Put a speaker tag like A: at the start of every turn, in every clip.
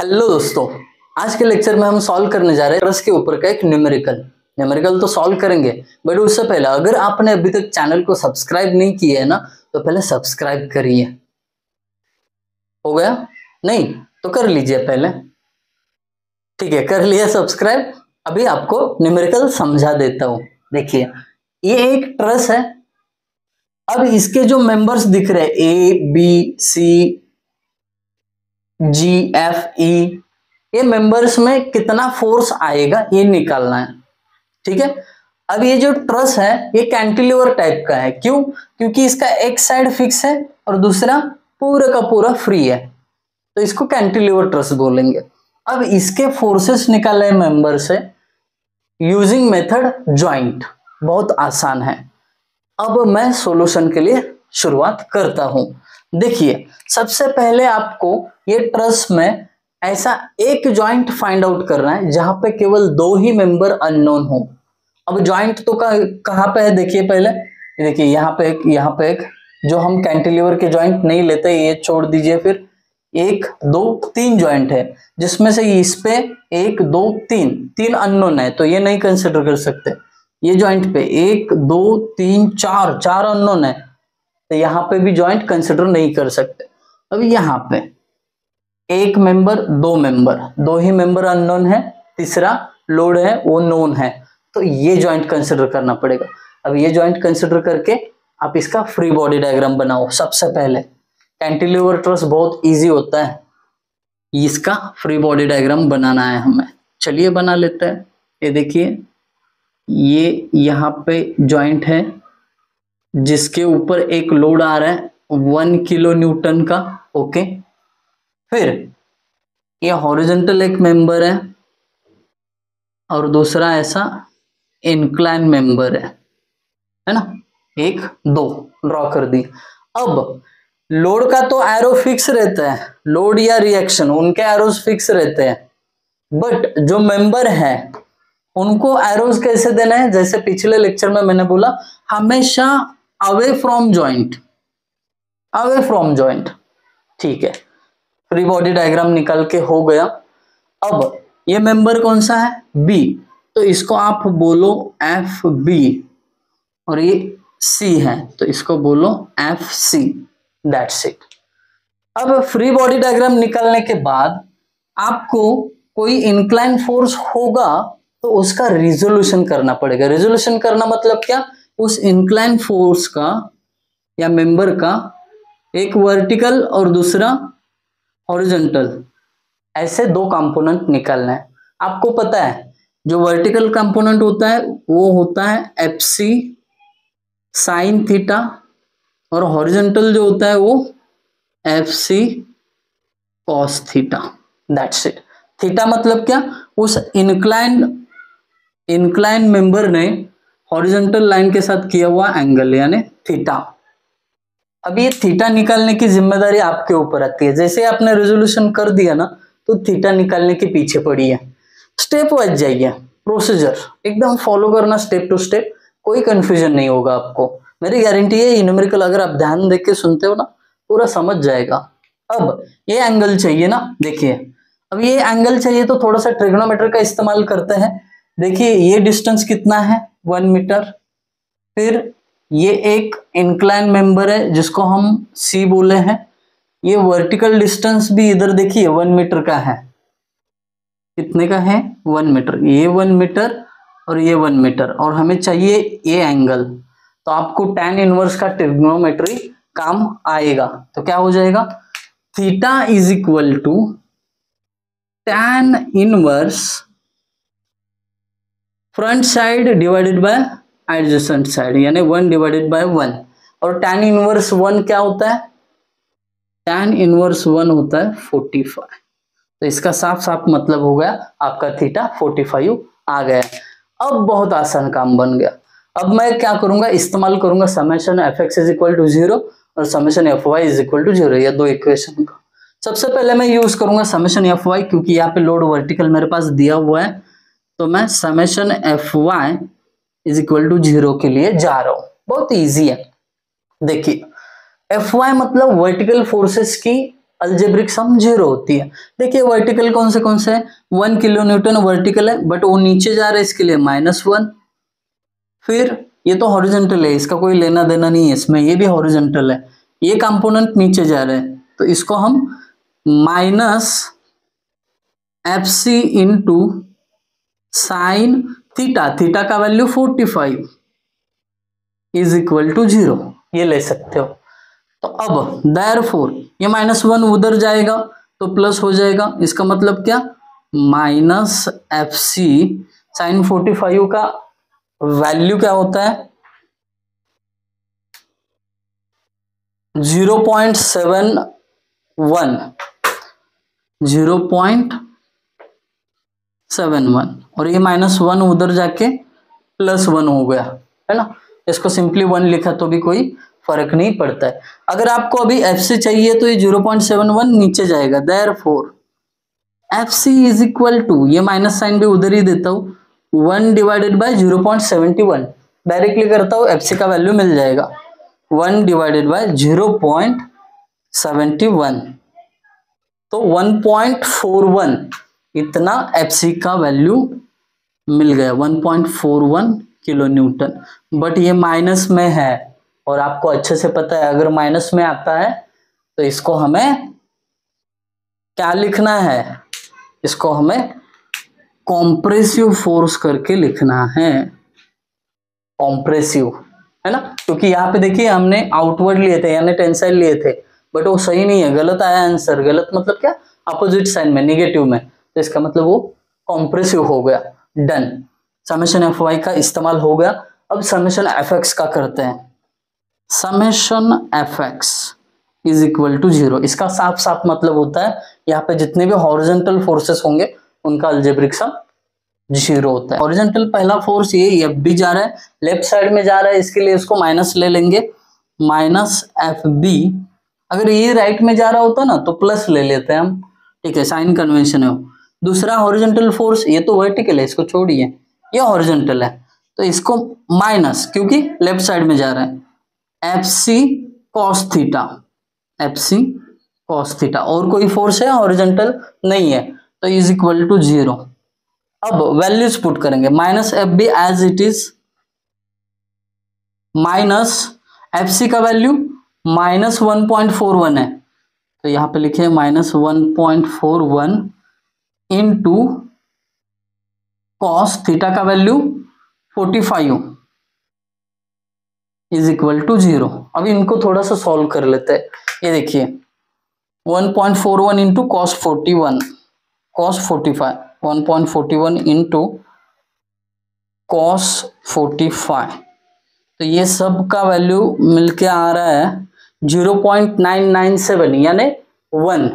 A: Hello दोस्तों, आज के लेक्चर में हम सॉल्व करने जा रहे हैं ट्रस के ऊपर का एक न्यूमेरिकल तो सॉल्व करेंगे। बट उससे पहले अगर आपने अभी तक चैनल को सब्सक्राइब नहीं किया है ना, तो पहले सब्सक्राइब करिए। हो गया? नहीं तो कर लीजिए पहले। ठीक है, कर लिया सब्सक्राइब। अभी आपको न्यूमेरिकल समझा देता हूं। देखिए, ये एक ट्रस है। अब इसके जो मेंबर्स दिख रहे हैं A, B, C, G, F, E, ये मेंबर्स में कितना फोर्स आएगा ये निकालना है। ठीक है, अब ये जो ट्रस है ये कैंटिलीवर टाइप का है। क्यों? क्योंकि इसका एक साइड फिक्स है और दूसरा पूरा का पूरा फ्री है, तो इसको कैंटिलीवर ट्रस बोलेंगे। अब इसके फोर्सेस निकाले मेंबर से यूजिंग मेथड ज्वाइंट। बहुत आसान है। अब मैं सॉल्यूशन के लिए शुरुआत करता हूं। देखिए, सबसे पहले आपको ये ट्रस में ऐसा एक जॉइंट फाइंड आउट करना है जहां पे केवल दो ही मेंबर अननोन हो। अब जॉइंट तो कहां पे है? देखिए पहले, देखिए यहाँ पे एक जो हम कैंटिलीवर के जॉइंट नहीं लेते, ये छोड़ दीजिए। फिर 1, 2, 3 जॉइंट है, जिसमें से इस पे 1, 2, 3 अननोन है, तो ये नहीं कंसिडर कर सकते। ये जॉइंट पे 1, 2, 3, 4 अननोन है, तो यहाँ पे भी जॉइंट कंसिडर नहीं कर सकते। अब यहाँ पे एक मेंबर, दो ही मेंबर अननोन है, तीसरा लोड है वो नोन है, तो ये जॉइंट कंसिडर करना पड़ेगा। अब ये जॉइंट कंसिडर करके आप इसका फ्री बॉडी डायग्राम बनाओ। सबसे पहले कैंटिलीवर ट्रस बहुत इजी होता है, इसका फ्री बॉडी डायग्राम बनाना है हमें। चलिए बना लेते हैं। ये देखिए, ये यहाँ पे जॉइंट है जिसके ऊपर एक लोड आ रहा है 1 किलो न्यूटन का। ओके, फिर ये हॉरिजॉन्टल एक मेंबर है और दूसरा ऐसा इंक्लाइन मेंबर है ना। 1, 2 ड्रॉ कर दी। अब लोड का तो एरो फिक्स रहता है, लोड या रिएक्शन उनके एरोज फिक्स रहते हैं, बट जो मेंबर है उनको एरोज कैसे देना है? जैसे पिछले लेक्चर में मैंने बोला, हमेशा away from joint, away from joint. ठीक है, फ्री बॉडी डायग्राम निकाल के हो गया। अब ये मेंबर कौन सा है? बी, तो इसको आप बोलो FB, और ये C है तो इसको बोलो FC। That's it. अब फ्री बॉडी डायग्राम निकालने के बाद आपको कोई इंक्लाइन फोर्स होगा तो उसका रिजोल्यूशन करना पड़ेगा। रिजोल्यूशन करना मतलब क्या? उस इंक्लाइन फोर्स का या मेंबर का एक वर्टिकल और दूसरा हॉरिजॉन्टल, ऐसे दो कंपोनेंट निकालना है। आपको पता है जो वर्टिकल कंपोनेंट होता है वो होता है FC साइन थीटा, और हॉरिजॉन्टल जो होता है वो FC cos theta. That's it. Theta मतलब क्या? उस इंक्लाइन मेंबर ने हॉरिजॉन्टल लाइन के साथ किया हुआ एंगल, यानी थीटा। अब ये थीटा निकालने की जिम्मेदारी आपके ऊपर आती है। जैसे आपने रेजोल्यूशन कर दिया ना, तो थीटा निकालने के पीछे पड़ी है। स्टेप वाइज जाइए, प्रोसीजर एकदम फॉलो करना, स्टेप टू स्टेप, कोई कंफ्यूजन नहीं होगा आपको। मेरी गारंटी है, ये न्यूमेरिकल अगर आप ध्यान देख के सुनते हो ना, पूरा समझ जाएगा। अब ये एंगल चाहिए ना, देखिए अब ये एंगल चाहिए तो थोड़ा सा ट्रिग्नोमेट्री का इस्तेमाल करते हैं। देखिए ये डिस्टेंस कितना है? 1 मीटर। फिर ये एक इंक्लाइन मेंबर है जिसको हम C बोले हैं। ये वर्टिकल डिस्टेंस भी इधर देखिए 1 मीटर का है। कितने का है? 1 मीटर। ये 1 मीटर और ये 1 मीटर, और हमें चाहिए ये एंगल, तो आपको tan इनवर्स का ट्रिग्नोमेट्री काम आएगा। तो क्या हो जाएगा? Theta is equal to tan inverse front side divided by adjacent side, यानी 1 डिवाइडेड बाय 1। और tan इनवर्स 1 क्या होता है? tan इनवर्स 1 होता है 45। तो इसका साफ साफ मतलब हो गया आपका थीटा 45 आ गया। अब बहुत आसान काम बन गया। अब मैं क्या करूंगा? इस्तेमाल करूंगा summation fx is equal to 0 और summation fy is equal to 0, या दो इक्वेशन का। सबसे पहले मैं यूज करूंगा समेशन fy, क्योंकि यहाँ पे लोड वर्टिकल मेरे पास दिया हुआ है, तो मैं summation fy is equal to 0 के लिए जा रहा हूं। बहुत इजी है। देखिए Fy मतलब वर्टिकल फोर्सेस की अल्जेब्रिक सम 0 होती है। देखिए वर्टिकल कौन से है, 1 किलो न्यूटन वर्टिकल है, बट वो नीचे जा रहा है इसके लिए -1। फिर ये तो हॉरिजॉन्टल है, इसका कोई लेना देना नहीं है इसमें, ये भी हॉरिजॉन्टल है, ये कंपोनेंट नीचे जा रहे हैं, तो इसको हम -FC into sine theta, theta का वैल्यू 45 इज इक्वल टू 0, ये ले सकते हो। तो अब देयरफॉर ये -1 उधर जाएगा तो प्लस हो जाएगा, इसका मतलब क्या, -FC साइन 45 का वैल्यू क्या होता है 0.71, 0.71, और ये -1 उधर जाके +1 हो गया, है ना। इसको सिंपली 1 लिखा तो भी कोई फर्क नहीं पड़ता है। अगर आपको अभी FC चाहिए तो ये 0.71 नीचे जाएगा, therefore FC is equal to, ये माइनस साइन भी उधर ही देता हूं, 1 डिवाइडेड बाय 0.71, डायरेक्टली करता हूं FC का वैल्यू मिल जाएगा 1 डिवाइडेड बाय 0.71, तो 1.41 इतना FC का वैल्यू मिल गया, 1.41 किलो न्यूटन। बट ये माइनस में है और आपको अच्छे से पता है अगर माइनस में आता है तो इसको हमें क्या लिखना है, इसको हमें कॉम्प्रेसिव फोर्स करके लिखना है, कॉम्प्रेसिव, है ना। क्योंकि यहाँ पे देखिए हमने आउटवर्ड लिए थे यानी टेंसाइल लिए थे, बट वो सही नहीं है, गलत आया आंसर। गलत मतलब क्या, अपोजिट साइन में, निगेटिव में, तो इसका मतलब वो कॉम्प्रेसिव हो गया। डन, समेशन FY का इस्तेमाल हो गया। अब समेशन FX का करते हैं। Summation FX is equal to 0, इसका साफ साफ मतलब होता है यहाँ पे जितने भी हॉरिजॉन्टल फोर्सेस होंगे उनका अलजेब्रिक सम 0 होता है। हॉरिजॉन्टल पहला फोर्स ये FB जा रहा है, लेफ्ट साइड में जा रहा है, इसके लिए इसको माइनस ले लेंगे, -FB। अगर ये राइट में जा रहा होता ना तो प्लस ले लेते हैं हम, ठीक है, साइन कन्वेंशन है। दूसरा हॉरिजॉन्टल फोर्स, ये तो वर्टिकल है, इसको छोड़िए, ये हॉरिजॉन्टल है, तो इसको माइनस, क्योंकि लेफ्ट साइड में जा रहा है, FC cos theta, FC cos theta. और कोई फोर्स है हॉरिजॉन्टल नहीं है, तो इज इक्वल टू 0। अब वैल्यूज पुट करेंगे, -FB as it is, minus FC का वैल्यू -1.41 है, तो यहाँ पे लिखे -1.41 इंटू कॉस थीटा का वैल्यू 45 इज इक्वल टू 0। अब इनको थोड़ा सा सॉल्व कर लेते हैं। ये देखिए 1.41 into cos 41, cos 45, 1.41 into cos 45, तो ये सब का वैल्यू मिलके आ रहा है 0.997 यानी 1,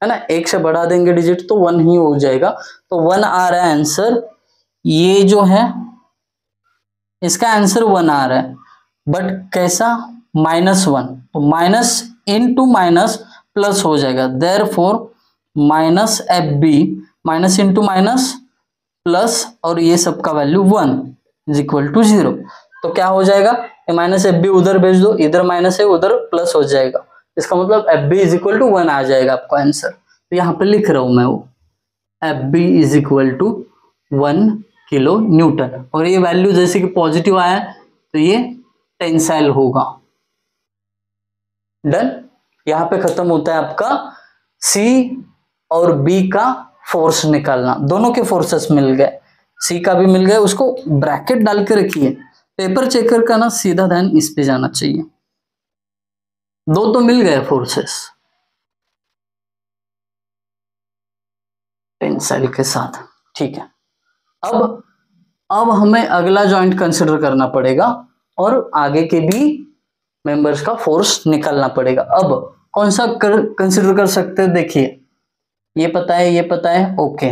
A: है ना। एक से बढ़ा देंगे डिजिट तो 1 ही हो जाएगा, तो 1 आ रहा है आंसर। ये जो है इसका आंसर 1 आ रहा है, बट कैसा, -1, तो माइनस इंटू माइनस प्लस हो जाएगा, therefore -FB, minus into minus plus, और ये सब का वैल्यू 1 इज इक्वल टू 0। तो क्या हो जाएगा, -FB उधर भेज दो, इधर माइनस है उधर प्लस हो जाएगा, इसका मतलब FB इज इक्वल टू 1 आ जाएगा आपका आंसर। तो यहाँ पे लिख रहा हूं मैं वो FB is equal to 1 kilo newton, और ये वैल्यू जैसे कि पॉजिटिव आया तो ये टेंसाइल होगा। डन, यहाँ पे खत्म होता है आपका C और B का फोर्स निकालना। दोनों के फोर्सेस मिल गए, C का भी मिल गया, उसको ब्रैकेट डाल के रखिए, पेपर चेकर का ना सीधा ध्यान इस पे जाना चाहिए। दो तो मिल गए फोर्सेस टेंसाइल के साथ, ठीक है। अब हमें अगला जॉइंट कंसिडर करना पड़ेगा और आगे के भी मेंबर्स का फोर्स निकालना पड़ेगा। अब कौन सा कंसिडर कर सकते हैं, देखिए ये पता है, ये पता है, ओके।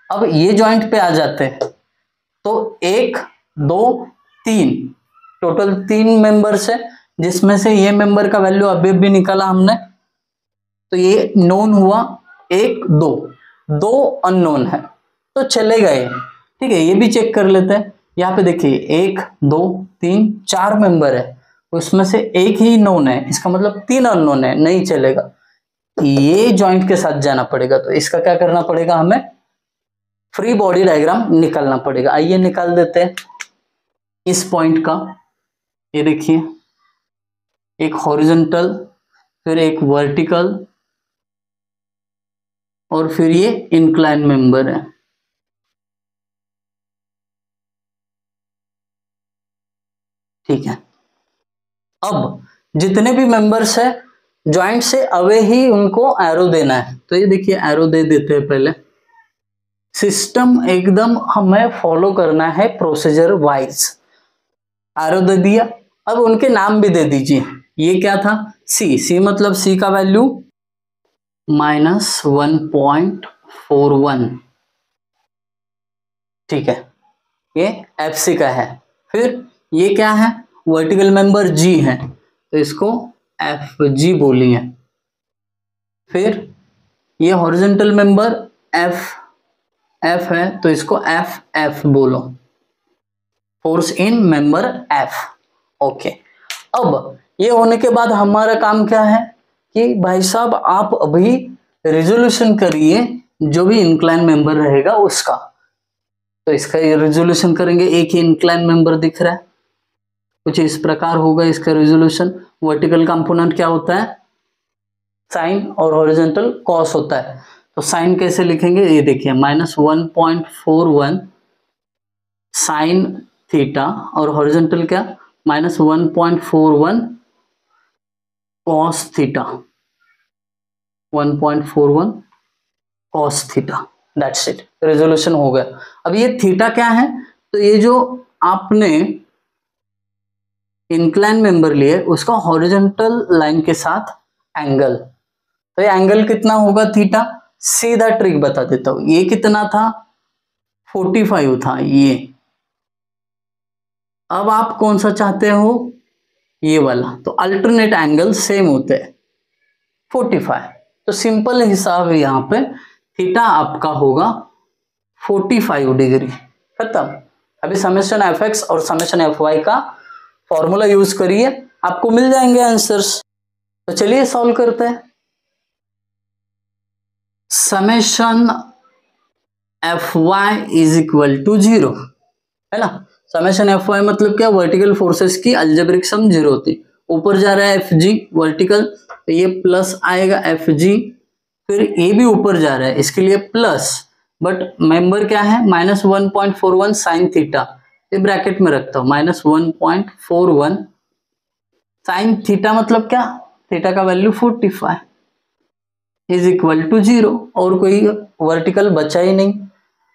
A: अब ये जॉइंट पे आ जाते हैं, तो 1 2 3 टोटल 3 मेंबर्स है, जिसमें से ये मेंबर का वैल्यू अभी भी निकाला हमने, तो ये नोन हुआ 1 2 अननोन है, तो चले गए, ठीक है। ये भी चेक कर लेते हैं, यहाँ पे देखिए 1 2 3 4 मेंबर है, उसमें से एक ही नोन है, इसका मतलब 3 अननोन है, नहीं चलेगा। ये जॉइंट के साथ जाना पड़ेगा, तो इसका क्या करना पड़ेगा, हमें फ्री बॉडी डायग्राम निकालना पड़ेगा। आइए निकाल देते हैं इस पॉइंट का। ये देखिए, एक हॉरिजॉन्टल, फिर एक वर्टिकल, और फिर ये इंक्लाइन मेंबर है। ठीक है, अब जितने भी मेंबर्स है जॉइंट से अवे ही उनको एरो देना है। तो ये देखिए, एरो दे देते हैं पहले। सिस्टम एकदम हमें फॉलो करना है प्रोसीजर वाइज। एरो दे दिया, अब उनके नाम भी दे दीजिए। ये क्या था, सी मतलब सी का वैल्यू -1.41। ठीक है, ये एफ सी का है। फिर ये क्या है, वर्टिकल मेंबर जी है, तो इसको एफ जी बोलिए। फिर ये हॉरिजॉन्टल मेंबर एफ है, तो इसको एफ एफ बोलो, force in member F. Okay, अब ये होने के बाद हमारा काम क्या है कि भाई साहब आप अभी रिजोल्यूशन करिए जो भी इंक्लाइन मेंबर रहेगा उसका। तो इसका ये रिजोल्यूशन करेंगे। एक ही इंक्लाइन मेंबर दिख रहा है, कुछ इस प्रकार होगा इसका रिजोल्यूशन। वर्टिकल कंपोनेंट क्या होता है, साइन, और हॉरिजॉन्टल कॉस होता है। तो साइन कैसे लिखेंगे, ये देखिए, -1.41 साइन थीटा, और हॉरिजॉन्टल क्या, -1.41 cos theta, 1.41 cos theta, that's it, resolution हो गया। अब ये थीटा क्या है, तो ये जो आपने इंक्लाइन मेंबर लिए उसका हॉरिजॉन्टल लाइन के साथ एंगल, तो ये एंगल कितना होगा थीटा, सीधा ट्रिक बता देता हूं। ये कितना था, 45 था ये। अब आप कौन सा चाहते हो, ये वाला, तो अल्टरनेट एंगल सेम होते हैं 45। तो सिंपल हिसाब है, यहाँ पे थीटा आपका होगा 45 डिग्री। खत्म। अभी समेशन एफ एक्स और समेशन एफ वाई का फॉर्मूला यूज करिए, आपको मिल जाएंगे आंसर्स। तो चलिए सॉल्व करते हैं। Summation F Y is equal to 0, है ना। समेशन एफ वाई मतलब क्या, वर्टिकल फोर्सेस की अलजेब्रिक सम 0 होती। ऊपर जा रहा है एफ जी वर्टिकल, तो ये प्लस आएगा एफ जी। फिर ए भी ऊपर जा रहा है, इसके लिए प्लस, बट मेंबर क्या है, -1.41 साइन थीटा, ये ब्रैकेट में रखता हूं, -1.41 साइन थीटा मतलब क्या, थीटा का वैल्यू 45 इज इक्वल टू 0, और कोई वर्टिकल बचा ही नहीं।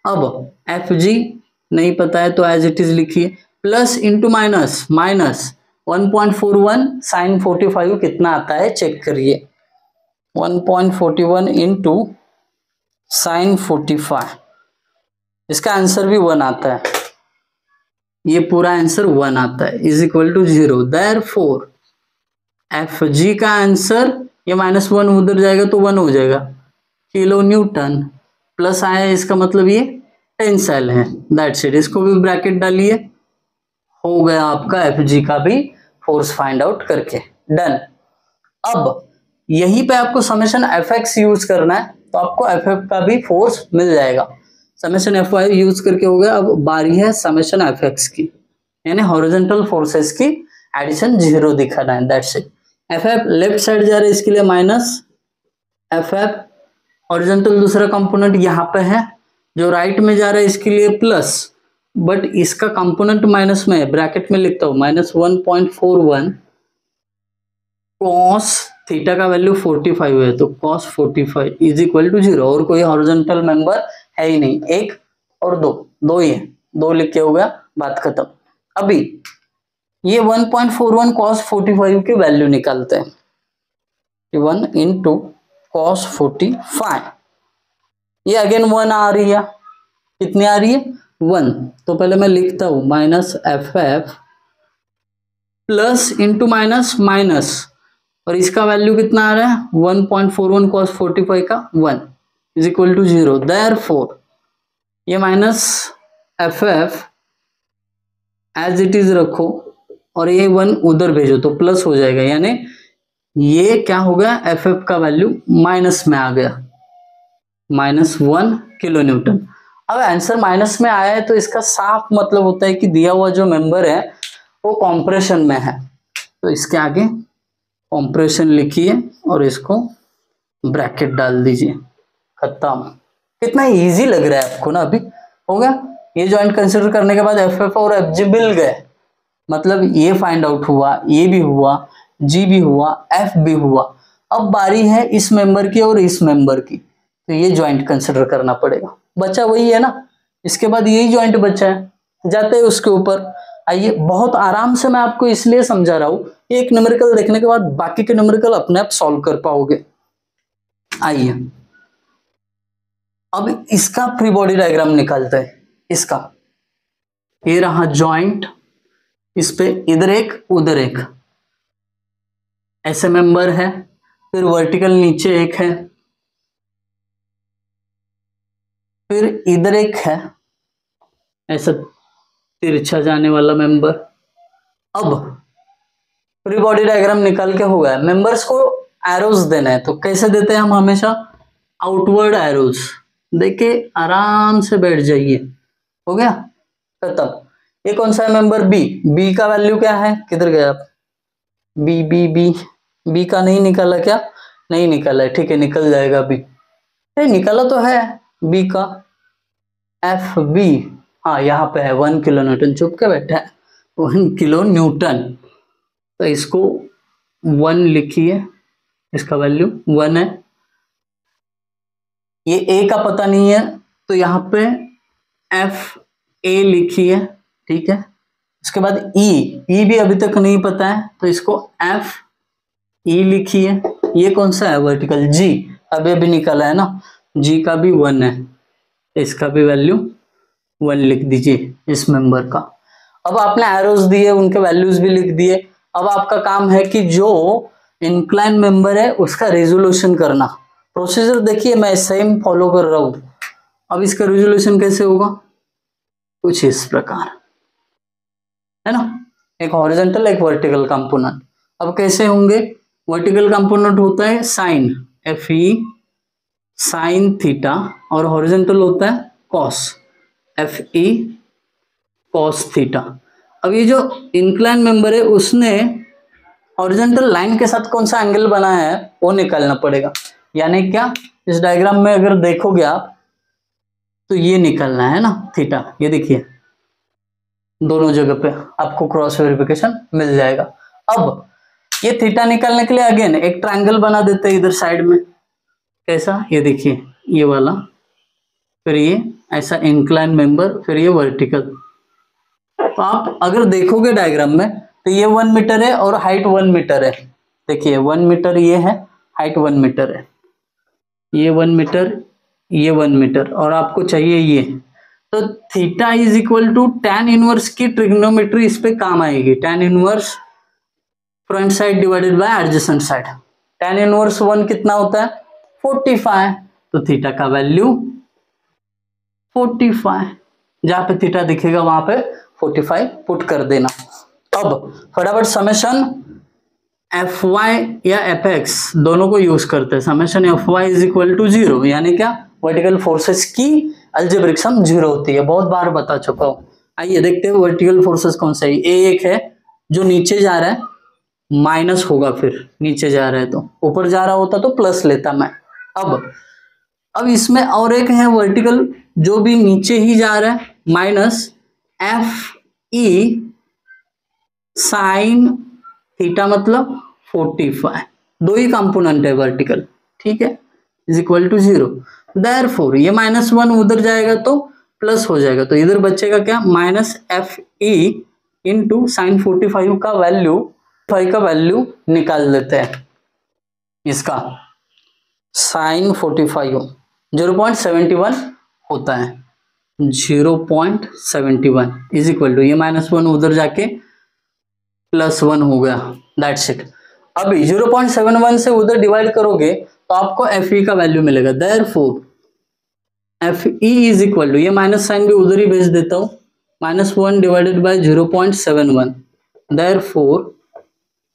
A: अब एफ जी नहीं पता है तो एज इट इज लिखिए, प्लस इंटू माइनस, -1.41 साइन 45 कितना आता है चेक करिए, 1.41 इंटू साइन 45, इसका आंसर भी 1 आता है, ये पूरा आंसर 1 आता है, is equal to 0। Therefore F G का आंसर, ये -1 उधर जाएगा तो 1 हो जाएगा, किलो न्यूटन, प्लस आया इसका मतलब ये टेंसाइल है, दैट्स इट। इसको भी ब्रैकेट डालिए, हो गया आपका एफ जी का भी फोर्स फाइंड आउट करके, डन। अब यहीं पे आपको समेशन एफ एक्स यूज करना है, तो आपको एफ एफ का भी फोर्स मिल जाएगा। समेशन एफ वाई यूज करके हो गया, अब बारी है समेशन एफ एक्स की, यानी हॉरिजॉन्टल फोर्सेस की एडिशन 0 दिखाना है, that's it. F F left side जा रहा है, इसके लिए माइनस एफ एफ, हॉरिजॉन्टल दूसरा कंपोनेंट यहाँ पे है, जो राइट में जा रहा है इसके लिए प्लस, बट इसका कंपोनेंट माइनस में है, ब्रैकेट में लिखता हूं, -1.41 कॉस थीटा का वैल्यू 45 है, तो कॉस 45 इज इक्वल टू 0, और कोई हॉरिजॉन्टल मेंबर है ही नहीं, एक और दो ही है, 2 लिख के हो गया, बात खत्म। अभी ये 1.41 cos 45 की वैल्यू निकालते हैं, 1 इंटू cos 45, ये अगेन 1 आ रही है, कितनी आ रही है 1, तो पहले मैं लिखता हूं minus F F plus into minus minus, और इसका वैल्यू कितना आ रहा है 1.41 cos 45 का 1 इज इक्वल टू 0। देयरफॉर ये minus F F as it is रखो, और ये 1 उधर भेजो तो प्लस हो जाएगा, यानी ये क्या हो गया, एफ एफ का वैल्यू माइनस में आ गया, -1 किलो न्यूटन। अब आंसर माइनस में आया है तो इसका साफ मतलब होता है कि दिया हुआ जो मेंबर है वो कॉम्प्रेशन में है, तो इसके आगे कॉम्प्रेशन लिखिए और इसको ब्रैकेट डाल दीजिए, खत्म। कितना इजी लग रहा है आपको ना, अभी हो गया। ये जॉइंट कंसिडर करने के बाद एफ एफ और एफ जी मिल गए, मतलब ये फाइंड आउट हुआ, ये भी हुआ, जी भी हुआ, एफ भी हुआ। अब बारी है इस मेंबर की और इस मेंबर की, तो ये जॉइंट कंसिडर करना पड़ेगा। बचा वही है ना, इसके बाद यही जॉइंट बचा है, जाते हैं उसके ऊपर। आइए, बहुत आराम से मैं आपको इसलिए समझा रहा हूं, एक न्यूमेरिकल देखने के बाद बाकी के न्यूमेरिकल अपने आप सॉल्व कर पाओगे। आइए अब इसका फ्री बॉडी डायग्राम निकालते हैं। इसका ये रहा जॉइंट, इस पे इधर एक उधर एक ऐसे मेंबर है, फिर वर्टिकल नीचे एक है, फिर इधर एक है ऐसा तिरछा जाने वाला मेंबर। अब फ्री बॉडी डायग्राम निकाल के हो गया, मेंबर्स को एरोज देना है, तो कैसे देते हैं हम, हमेशा आउटवर्ड एरोज देके आराम से बैठ जाइए। हो गया खत्म। ये कौन सा है मेंबर, बी। बी का वैल्यू क्या है, किधर गए आप, बी बी बी बी का नहीं निकाला क्या, नहीं निकाला है, ठीक है निकल जाएगा बी, निकाला तो है बी का, एफ बी, हाँ यहाँ पे है 1 किलो न्यूटन, चुप के बैठा है 1 किलो न्यूटन, तो इसको 1 लिखिए, इसका वैल्यू 1 है। ये ए का पता नहीं है तो यहाँ पे एफ ए लिखिए, ठीक है। उसके बाद ई भी अभी तक नहीं पता है तो इसको एफ ई लिखिए। ये कौन सा है, वर्टिकल, जी अभी अभी निकाला है ना, जी का भी 1 है, इसका भी वैल्यू 1 लिख दीजिए इस मेंबर का। अब आपने एरोज दिए, उनके वैल्यूज भी लिख दिए। अब आपका काम है कि जो इंक्लाइन मेंबर है उसका रेजोल्यूशन करना। प्रोसीजर देखिए मैं सेम फॉलो कर रहा हूं। अब इसका रेजोल्यूशन कैसे होगा, कुछ इस प्रकार है ना, एक हॉरिजॉन्टल एक वर्टिकल कंपोनेंट। अब कैसे होंगे, वर्टिकल कंपोनेंट होता है sine, F E sine theta, और हॉरिजॉन्टल होता है cos, F E cos theta. अब ये जो इंक्लाइन मेंबर है उसने हॉरिजॉन्टल लाइन के साथ कौन सा एंगल बनाया है वो निकालना पड़ेगा। यानी क्या, इस डायग्राम में अगर देखोगे आप तो ये निकलना है ना थीटा, ये देखिए दोनों जगह पे आपको क्रॉस वेरिफिकेशन मिल जाएगा। अब ये थीटा निकालने के लिए अगेन एक ट्रायंगल बना देते हैं इधर साइड में, कैसा, ये देखिए ये वाला, फिर ये ऐसा इंक्लाइन मेंबर, फिर ये वर्टिकल। तो आप अगर देखोगे डायग्राम में तो ये 1 मीटर है और हाइट 1 मीटर है, देखिए 1 मीटर ये है, हाइट 1 मीटर है, ये 1 मीटर, ये 1 मीटर, और आपको चाहिए ये, तो theta is equal to tan inverse की ट्रिग्नोमेट्री इस पे काम आएगी। tan inverse front side divided by adjacent side, tan inverse 1 कितना होता है 45, तो थीटा का वैल्यू 45, जहां पे थीटा दिखेगा वहां पे 45 पुट कर देना। अब फटाफट समेशन एफ वाई या एफ एक्स दोनों को यूज करते हैं। Summation F Y is equal to 0, यानी क्या, वर्टिकल फोर्सेस की अलजेब्रिक सम 0 होती है, बहुत बार बता चुका हूं। आइए देखते हैं वर्टिकल फोर्सेस कौन सा है। ए एक है जो नीचे जा रहा है, माइनस होगा, फिर नीचे जा रहा है तो, ऊपर जा रहा होता तो प्लस लेता मैं। अब इसमें और एक है वर्टिकल जो भी नीचे ही जा रहा है, minus F E sine theta मतलब 45, दो ही कंपोनेंट है वर्टिकल, ठीक है, इज इक्वल टू 0। देयरफॉर ये -1 उधर जाएगा तो प्लस हो जाएगा, तो इधर बचेगा क्या, minus F E into sine 45 का वैल्यू, 5 का वैल्यू निकाल लेते हैं। इसका साइन 45 0.71 होता है, 0.71 इज इक्वल टू, ये -1 उधर जाके +1 हो गया, दैट्स इट। अभी 0.71 से उधर डिवाइड करोगे तो आपको एफ ई का वैल्यू मिलेगा। Therefore F E is equal to, ये माइनस साइन भी उधर ही भेज देता हूं, -1 divided by 0.71, therefore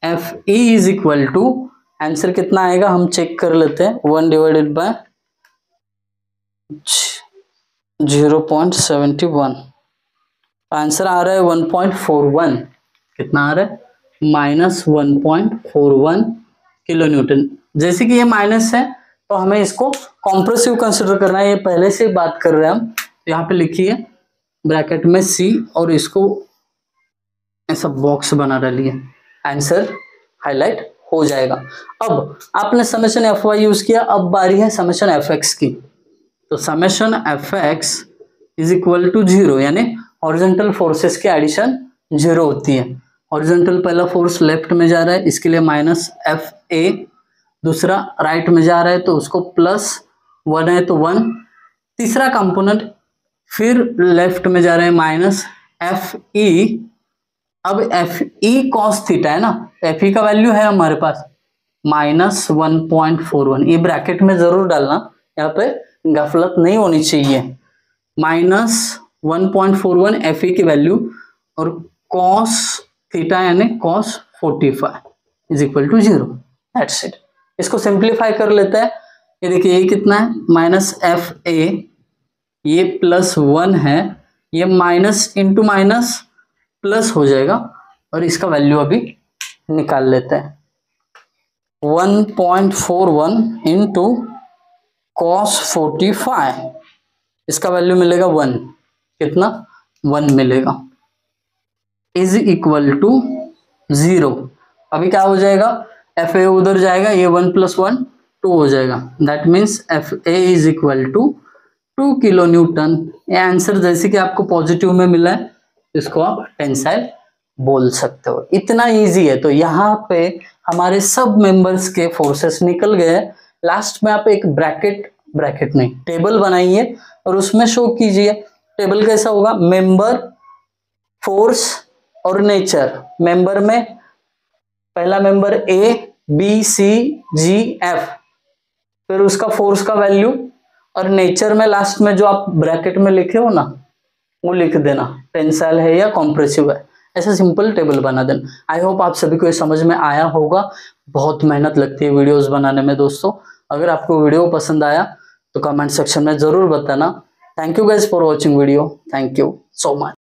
A: F E is equal to answer कितना आएगा हम चेक कर लेते हैं। 1 डिवाइडेड बाय 0.71, आंसर आ रहा है 1.41। कितना आ रहा है? -1.41 किलो न्यूटन। जैसे कि ये माइनस है तो हमें इसको कॉम्प्रेसिव कंसिडर करना है, ये पहले से बात कर रहे हैं हम। यहाँ पे लिखिए ब्रैकेट में C और इसको ऐसा बॉक्स बना डालिए, आंसर हाईलाइट हो जाएगा। अब आपने समेशन Fy यूज किया, अब बारी है समेशन Fx की। तो summation Fx is equal to 0, यानी हॉरिजॉन्टल फोर्सेस की एडिशन 0 होती है। हॉरिजॉन्टल पहला फोर्स लेफ्ट में जा रहा है, इसके लिए -Fa, दूसरा राइट में जा रहा है तो उसको +1 है तो 1, तीसरा कंपोनेंट फिर लेफ्ट में जा रहा है -Fe। अब Fe cos थीटा है ना, Fe का वैल्यू है हमारे पास -1.41, ये ब्रैकेट में जरूर डालना, यहाँ पे गफलत नहीं होनी चाहिए। -1.41 Fe की वैल्यू और cos थीटा यानी cos 45 is equal to 0। That's it. इसको सिंप्लीफाई कर लेते हैं। ये देखिए ये कितना है -Fa, ये +1 है, ये माइनस इंटू माइनस प्लस हो जाएगा और इसका वैल्यू अभी निकाल लेते हैं। 1.41 इंटू cos 45, इसका वैल्यू मिलेगा 1। कितना? 1 मिलेगा, इज इक्वल टू 0। अभी क्या हो जाएगा? Fa उधर जाएगा, ये 1 + 1 2 हो जाएगा। That means Fa is equal to 2 kilo newton. ये आंसर जैसे कि आपको पॉजिटिव में मिला है, इसको आप टेंसाइल बोल सकते हो। इतना इजी है। तो यहाँ पे हमारे सब मेंबर्स के फोर्सेस निकल गए। लास्ट में आप एक ब्रैकेट नहीं टेबल बनाइए और उसमें शो कीजिए। टेबल कैसा होगा? मेंबर, फोर्स और नेचर। मेंबर में पहला member A B C G F, फिर उसका फोर्स का वैल्यू, और नेचर में लास्ट में जो आप ब्रैकेट में लिखे हो ना वो लिख देना, टेंसाइल है या कॉम्प्रेसिव है। ऐसा सिंपल टेबल बना देना। आई होप आप सभी को ये समझ में आया होगा। बहुत मेहनत लगती है वीडियोस बनाने में दोस्तों। अगर आपको वीडियो पसंद आया तो कमेंट सेक्शन में जरूर बताना। Thank you guys for watching video. Thank you so much.